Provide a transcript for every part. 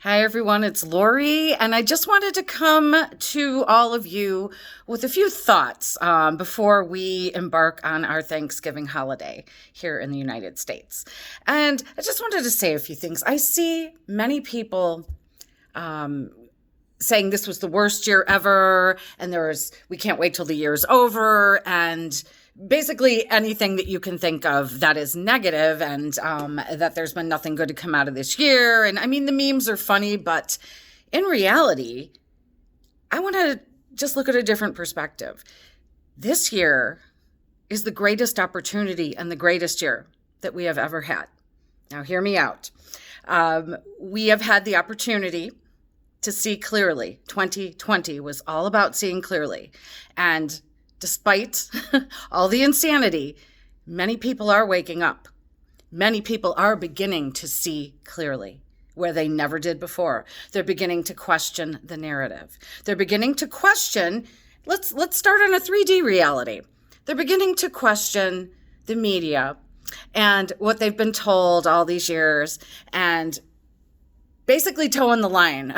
Hi, everyone. It's Lori, and I just wanted to come to all of you with a few thoughts before we embark on our Thanksgiving holiday here in the United States. And I just wanted to say a few things. I see many people saying this was the worst year ever, and we can't wait till the year's over, and basically anything that you can think of that is negative, and that there's been nothing good to come out of this year. And I mean, the memes are funny, but in reality, I want to just look at a different perspective. This year is the greatest opportunity and the greatest year that we have ever had. Now, hear me out. We have had the opportunity to see clearly. 2020 was all about seeing clearly. And despite all the insanity, many people are waking up. Many people are beginning to see clearly where they never did before. They're beginning to question the narrative. They're beginning to question, let's start on a 3D reality. They're beginning to question the media and what they've been told all these years, and basically toeing the line,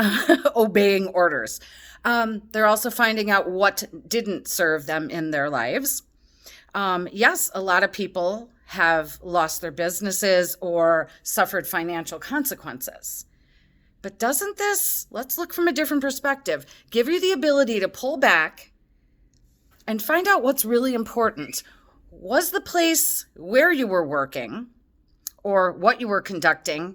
obeying orders. They're also finding out what didn't serve them in their lives. Yes, a lot of people have lost their businesses or suffered financial consequences. But doesn't this, let's look from a different perspective, give you the ability to pull back and find out what's really important? Was the place where you were working or what you were conducting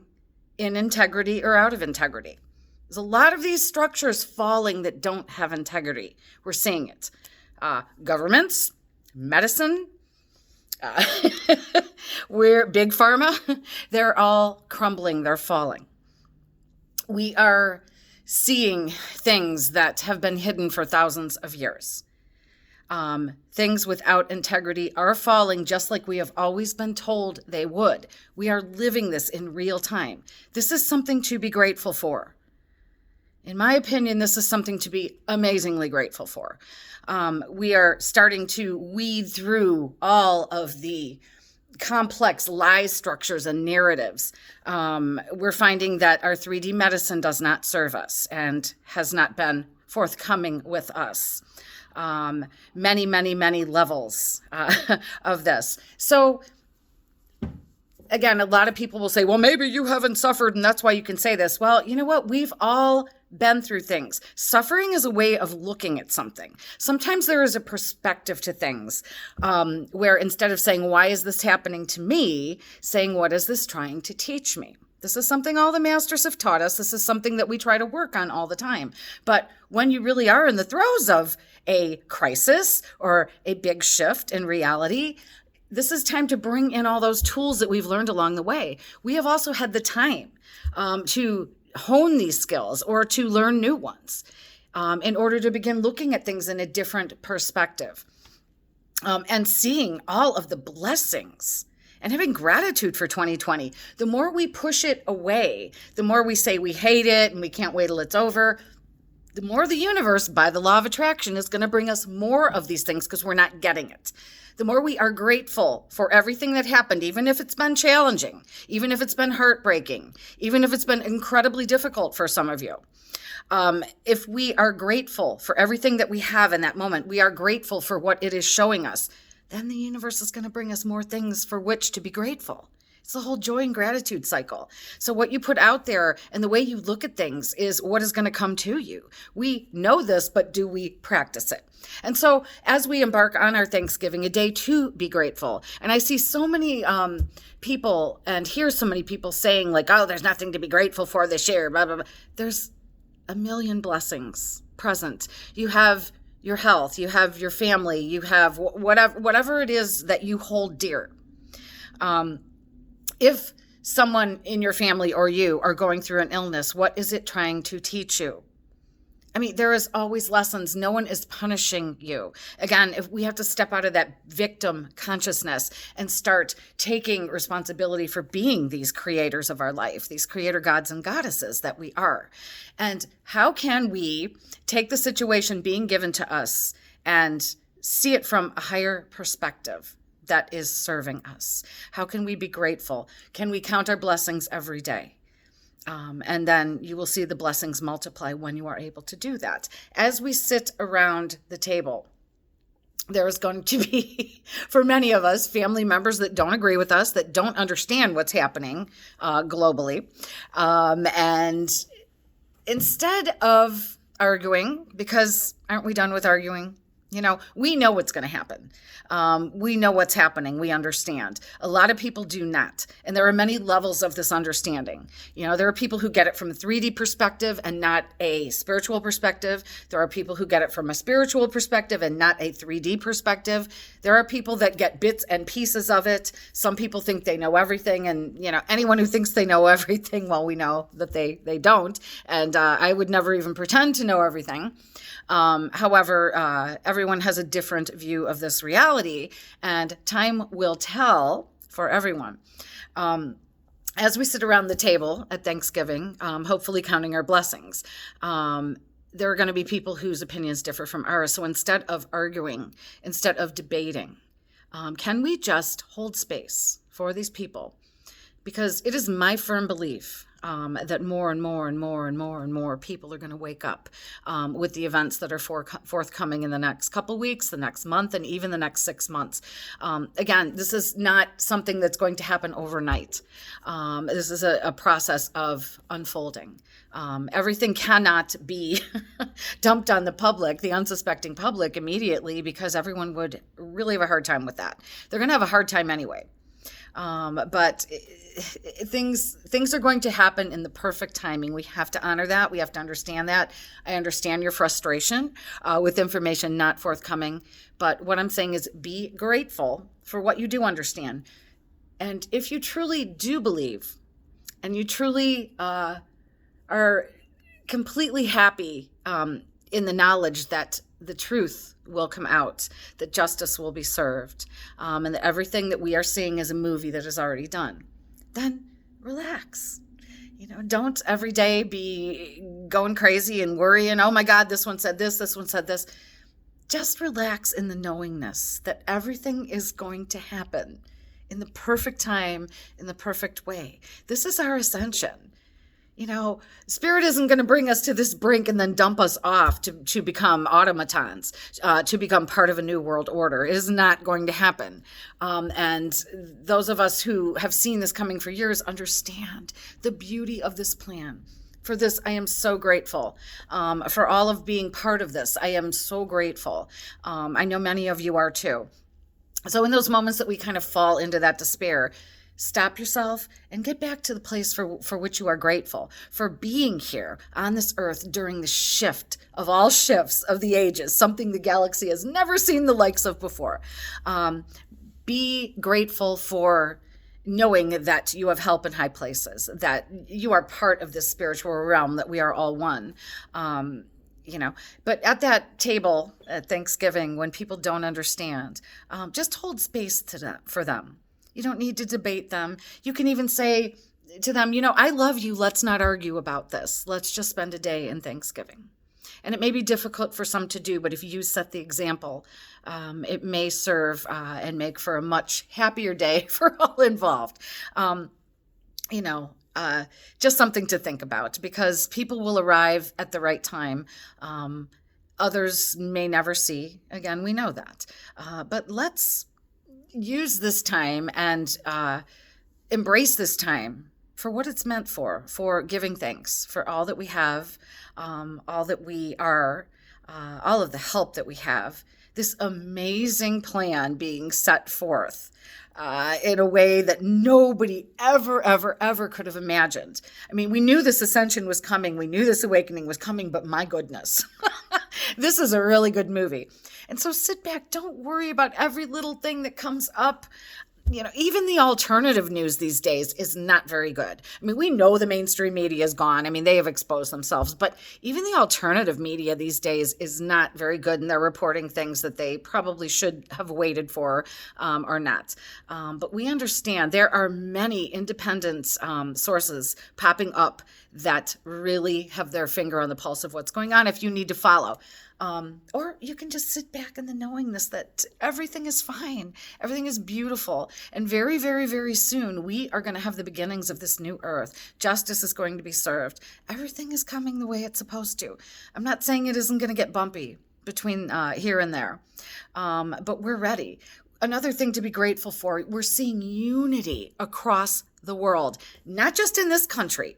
in integrity or out of integrity? There's a lot of these structures falling that don't have integrity. We're seeing it. Governments, medicine, we're big pharma, they're all crumbling, they're falling. We are seeing things that have been hidden for thousands of years. Things without integrity are falling just like we have always been told they would. We are living this in real time. This is something to be grateful for. In my opinion, this is something to be amazingly grateful for. We are starting to weed through all of the complex lie structures and narratives. We're finding that our 3D medicine does not serve us and has not been forthcoming with us. Many, many, many levels of this. So again, a lot of people will say, well, maybe you haven't suffered and that's why you can say this. Well, you know what? We've all been through things. Suffering is a way of looking at something. Sometimes there is a perspective to things where instead of saying, why is this happening to me? Saying, what is this trying to teach me? This is something all the masters have taught us. This is something that we try to work on all the time. But when you really are in the throes of a crisis or a big shift in reality, this is time to bring in all those tools that we've learned along the way. We have also had the time to hone these skills or to learn new ones in order to begin looking at things in a different perspective and seeing all of the blessings and having gratitude for 2020. The more we push it away, the more we say we hate it and we can't wait till it's over, the more the universe, by the law of attraction, is going to bring us more of these things because we're not getting it. The more we are grateful for everything that happened, even if it's been challenging, even if it's been heartbreaking, even if it's been incredibly difficult for some of you. If we are grateful for everything that we have in that moment, we are grateful for what it is showing us, then the universe is going to bring us more things for which to be grateful. It's the whole joy and gratitude cycle. So what you put out there and the way you look at things is what is going to come to you. We know this, but do we practice it? And so as we embark on our Thanksgiving, a day to be grateful, and I see so many people and hear so many people saying like, oh, there's nothing to be grateful for this year, blah, blah, blah. There's a million blessings present. You have your health, you have your family, you have whatever it is that you hold dear. If someone in your family or you are going through an illness, what is it trying to teach you? I mean, there is always lessons. No one is punishing you. Again, if we have to step out of that victim consciousness and start taking responsibility for being these creators of our life, these creator gods and goddesses that we are. And how can we take the situation being given to us and see it from a higher perspective that is serving us? How can we be grateful? Can we count our blessings every day? And then you will see the blessings multiply when you are able to do that. As we sit around the table, there is going to be, for many of us, family members that don't agree with us, that don't understand what's happening globally. And instead of arguing, because aren't we done with arguing? We know what's going to happen. We know what's happening. We understand. A lot of people do not. And there are many levels of this understanding. There are people who get it from a 3D perspective and not a spiritual perspective. There are people who get it from a spiritual perspective and not a 3D perspective. There are people that get bits and pieces of it. Some people think they know everything. And, anyone who thinks they know everything, well, we know that they don't. And I would never even pretend to know everything. However, everyone has a different view of this reality, and time will tell for everyone. As we sit around the table at Thanksgiving, hopefully counting our blessings, there are going to be people whose opinions differ from ours. So instead of arguing, instead of debating, can we just hold space for these people? Because it is my firm belief that more and more and more and more and more people are going to wake up with the events that are forthcoming in the next couple weeks, the next month, and even the next 6 months. Again, this is not something that's going to happen overnight. This is a process of unfolding. Everything cannot be dumped on the public, the unsuspecting public, immediately, because everyone would really have a hard time with that. They're going to have a hard time anyway. But things are going to happen in the perfect timing. We have to honor that. We have to understand that. I understand your frustration with information not forthcoming. But what I'm saying is be grateful for what you do understand. And if you truly do believe and you truly are completely happy in the knowledge that the truth will come out, that justice will be served, and that everything that we are seeing is a movie that is already done, then relax. Don't every day be going crazy and worrying, oh my God, this one said this one said this. Just relax in the knowingness that everything is going to happen in the perfect time, in the perfect way. This is our ascension. Spirit isn't going to bring us to this brink and then dump us off to become automatons, to become part of a new world order. It is not going to happen. And those of us who have seen this coming for years understand the beauty of this plan. For this, I am so grateful. For all of being part of this, I am so grateful. I know many of you are too. So in those moments that we kind of fall into that despair, stop yourself and get back to the place for which you are grateful, for being here on this earth during the shift of all shifts of the ages, something the galaxy has never seen the likes of before. Be grateful for knowing that you have help in high places, that you are part of this spiritual realm, that we are all one. But at that table at Thanksgiving, when people don't understand, just hold space for them. You don't need to debate them. You can even say to them, I love you. Let's not argue about this. Let's just spend a day in Thanksgiving. And it may be difficult for some to do, but if you set the example, it may serve and make for a much happier day for all involved. Just something to think about, because people will arrive at the right time. Others may never see. Again, we know that. But let's use this time and embrace this time for what it's meant for giving thanks for all that we have, all that we are, all of the help that we have, this amazing plan being set forth in a way that nobody ever could have imagined. I mean, we knew this ascension was coming. We knew this awakening was coming, but my goodness, this is a really good movie. And so sit back. Don't worry about every little thing that comes up. Even the alternative news these days is not very good. I mean, we know the mainstream media is gone. I mean, they have exposed themselves, but even the alternative media these days is not very good, and they're reporting things that they probably should have waited for or not. But we understand there are many independent sources popping up that really have their finger on the pulse of what's going on if you need to follow. Or you can just sit back in the knowingness that everything is fine. Everything is beautiful. And very, very, very soon, we are going to have the beginnings of this new earth. Justice is going to be served. Everything is coming the way it's supposed to. I'm not saying it isn't going to get bumpy between here and there, but we're ready. Another thing to be grateful for, we're seeing unity across the world, not just in this country.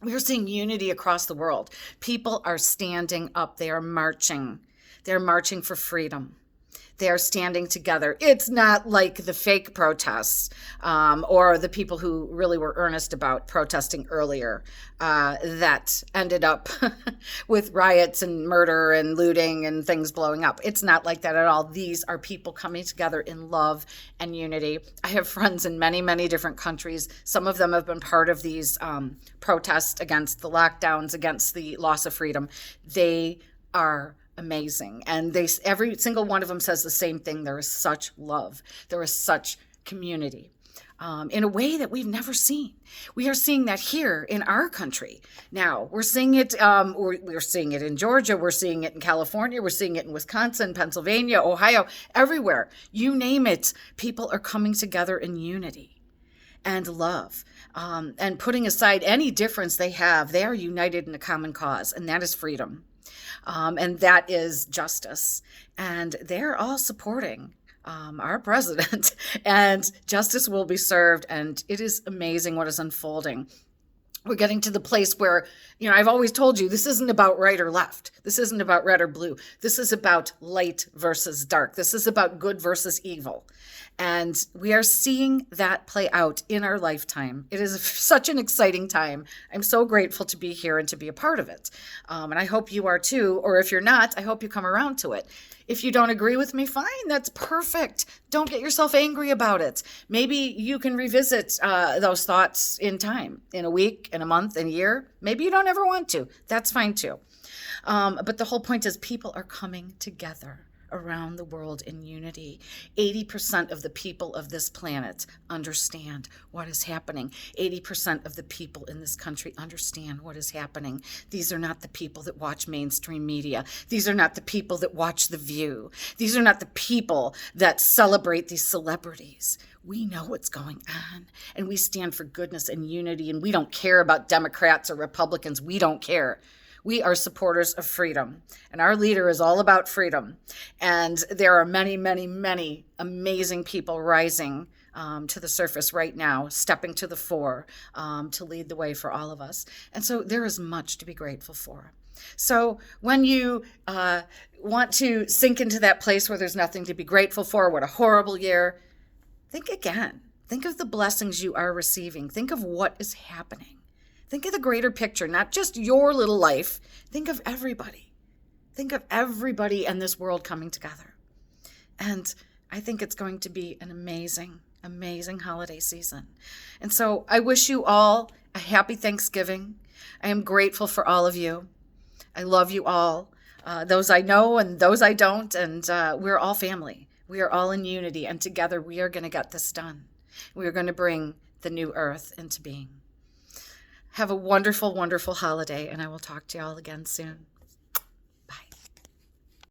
We're seeing unity across the world. People are standing up. They are marching. They're marching for freedom. They are standing together. It's not like the fake protests or the people who really were earnest about protesting earlier that ended up with riots and murder and looting and things blowing up. It's not like that at all. These are people coming together in love and unity. I have friends in many, many different countries. Some of them have been part of these protests against the lockdowns, against the loss of freedom. They are amazing. And every single one of them says the same thing. There is such love. There is such community in a way that we've never seen. We are seeing that here in our country. Now we're seeing it. We're seeing it in Georgia. We're seeing it in California. We're seeing it in Wisconsin, Pennsylvania, Ohio, everywhere. You name it. People are coming together in unity and love, and putting aside any difference they have. They are united in a common cause, and that is freedom. And that is justice. And they're all supporting our president, and justice will be served. And it is amazing what is unfolding. We're getting to the place where, I've always told you, this isn't about right or left. This isn't about red or blue. This is about light versus dark. This is about good versus evil. And we are seeing that play out in our lifetime. It is such an exciting time. I'm so grateful to be here and to be a part of it. And I hope you are too. Or if you're not, I hope you come around to it. If you don't agree with me, fine, that's perfect. Don't get yourself angry about it. Maybe you can revisit those thoughts in time, in a week, in a month, in a year. Maybe you don't ever want to. That's fine too. But the whole point is people are coming together around the world in unity. 80% of the people of this planet understand what is happening. 80% of the people in this country understand what is happening. These are not the people that watch mainstream media. These are not the people that watch The View. These are not the people that celebrate these celebrities. We know what's going on, and we stand for goodness and unity, and we don't care about Democrats or Republicans. We don't care. We are supporters of freedom, and our leader is all about freedom. And there are many, many, many amazing people rising to the surface right now, stepping to the fore to lead the way for all of us. And so there is much to be grateful for. So when you want to sink into that place where there's nothing to be grateful for, what a horrible year, think again. Think of the blessings you are receiving. Think of what is happening. Think of the greater picture, not just your little life. Think of everybody. Think of everybody and this world coming together. And I think it's going to be an amazing, amazing holiday season. And so I wish you all a happy Thanksgiving. I am grateful for all of you. I love you all, those I know and those I don't. And we're all family. We are all in unity. And together we are going to get this done. We are going to bring the new earth into being. Have a wonderful, wonderful holiday, and I will talk to you all again soon.